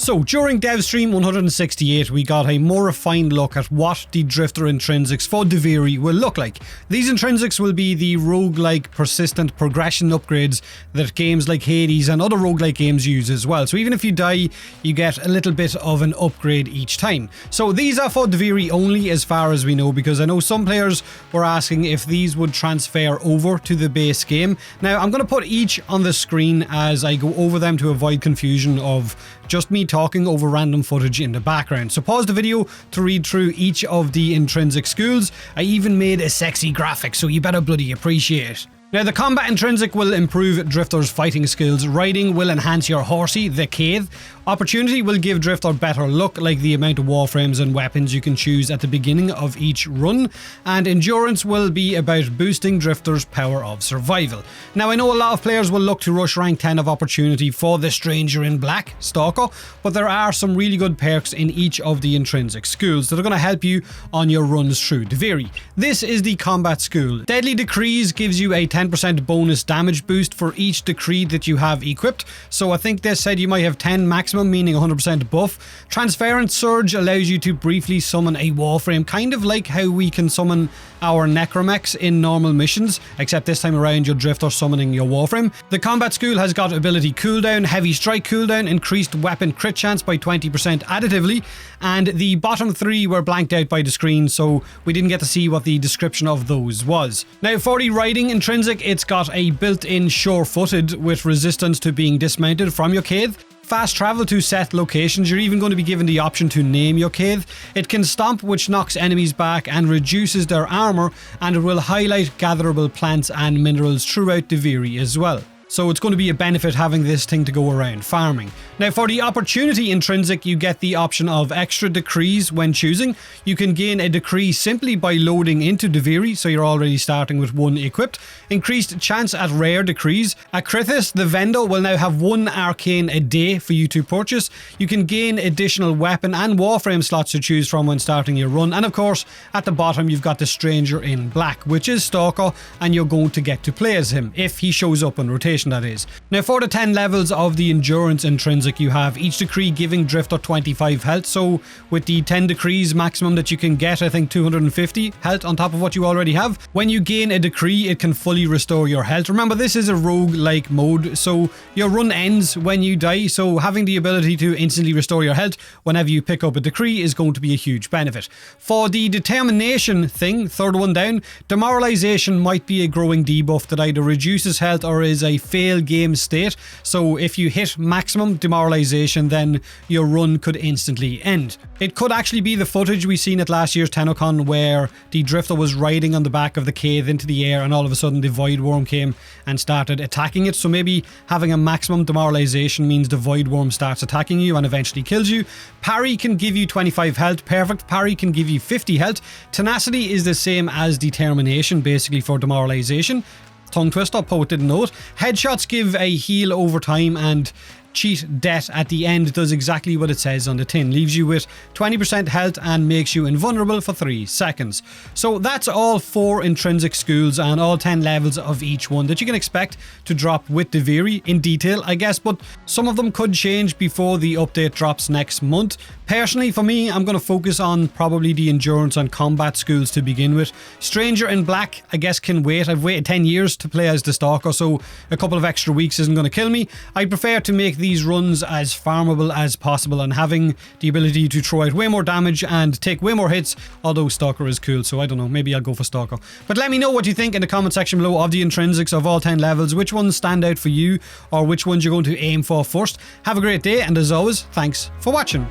So during DevStream 168 we got a more refined look at what the Drifter intrinsics for Duviri will look like. These intrinsics will be the roguelike persistent progression upgrades that games like Hades and other roguelike games use as well. So even if you die, you get a little bit of an upgrade each time. So these are for Duviri only as far as we know, because I know some players were asking if these would transfer over to the base game. Now I'm going to put each on the screen as I go over them to avoid confusion of just me talking over random footage in the background. So pause the video to read through each of the intrinsic skills. I even made a sexy graphic, so you better bloody appreciate it. Now the combat intrinsic will improve Drifter's fighting skills, riding will enhance your horsey, the Cave, opportunity will give Drifter better luck, like the amount of warframes and weapons you can choose at the beginning of each run, and endurance will be about boosting Drifter's power of survival. Now I know a lot of players will look to rush rank 10 of opportunity for the Stranger in Black, Stalker, but there are some really good perks in each of the intrinsic schools that are going to help you on your runs through Duviri. This is the combat school. Deadly Decrees gives you a 10% bonus damage boost for each decree that you have equipped, so I think they said you might have 10 maximum, meaning 100% buff. Transferent Surge allows you to briefly summon a Warframe, kind of like how we can summon our Necromechs in normal missions, except this time around your Drifter summoning your Warframe. The combat school has got ability cooldown, heavy strike cooldown, increased weapon crit chance by 20% additively, and the bottom three were blanked out by the screen, so we didn't get to see what the description of those was. Now for the riding intrinsic, it's got a built-in sure-footed with resistance to being dismounted from your Cave. Fast travel to set locations, you're even going to be given the option to name your Cave. It can stomp, which knocks enemies back and reduces their armor, and it will highlight gatherable plants and minerals throughout Duviri as well. So it's going to be a benefit having this thing to go around farming. Now for the opportunity intrinsic, you get the option of extra decrees when choosing. You can gain a decree simply by loading into Duviri, so you're already starting with one equipped. Increased chance at rare decrees. Akrithis, the vendor, will now have one arcane a day for you to purchase. You can gain additional weapon and warframe slots to choose from when starting your run. And of course, at the bottom you've got the Stranger in Black, which is Stalker, and you're going to get to play as him, if he shows up on rotation, that is. Now for the 10 levels of the endurance intrinsic, you have each decree giving Drifter 25 health, so with the 10 decrees maximum that you can get, I think 250 health on top of what you already have. When you gain a decree, it can fully restore your health. Remember, this is a rogue-like mode, so your run ends when you die, so having the ability to instantly restore your health whenever you pick up a decree is going to be a huge benefit. For the determination thing, third one down, demoralization might be a growing debuff that either reduces health or is a fail game state, so if you hit maximum demoralization, then your run could instantly end. It could actually be the footage we seen at last year's TennoCon where the Drifter was riding on the back of the Cave into the air and all of a sudden the Void Worm came and started attacking it, so maybe having a maximum demoralization means the Void Worm starts attacking you and eventually kills you. Parry can give you 25 health, Perfect Parry can give you 50 health, Tenacity is the same as Determination basically for demoralization. Tongue twister, poet didn't know it. Headshots give a heal over time, and Cheat Death at the end does exactly what it says on the tin, leaves you with 20% health and makes you invulnerable for 3 seconds. So that's all 4 intrinsic schools and all 10 levels of each one that you can expect to drop with Duviri in detail, I guess, but some of them could change before the update drops next month. Personally, for me, I'm going to focus on probably the endurance and combat schools to begin with. Stranger in Black, I guess, can wait. I've waited 10 years to play as the Stalker, so a couple of extra weeks isn't going to kill me. I prefer to make these runs as farmable as possible, and having the ability to throw out way more damage and take way more hits, although Stalker is cool, so I don't know, maybe I'll go for Stalker. But let me know what you think in the comment section below of the intrinsics of all 10 levels, which ones stand out for you or which ones you're going to aim for first. Have a great day, and as always, thanks for watching.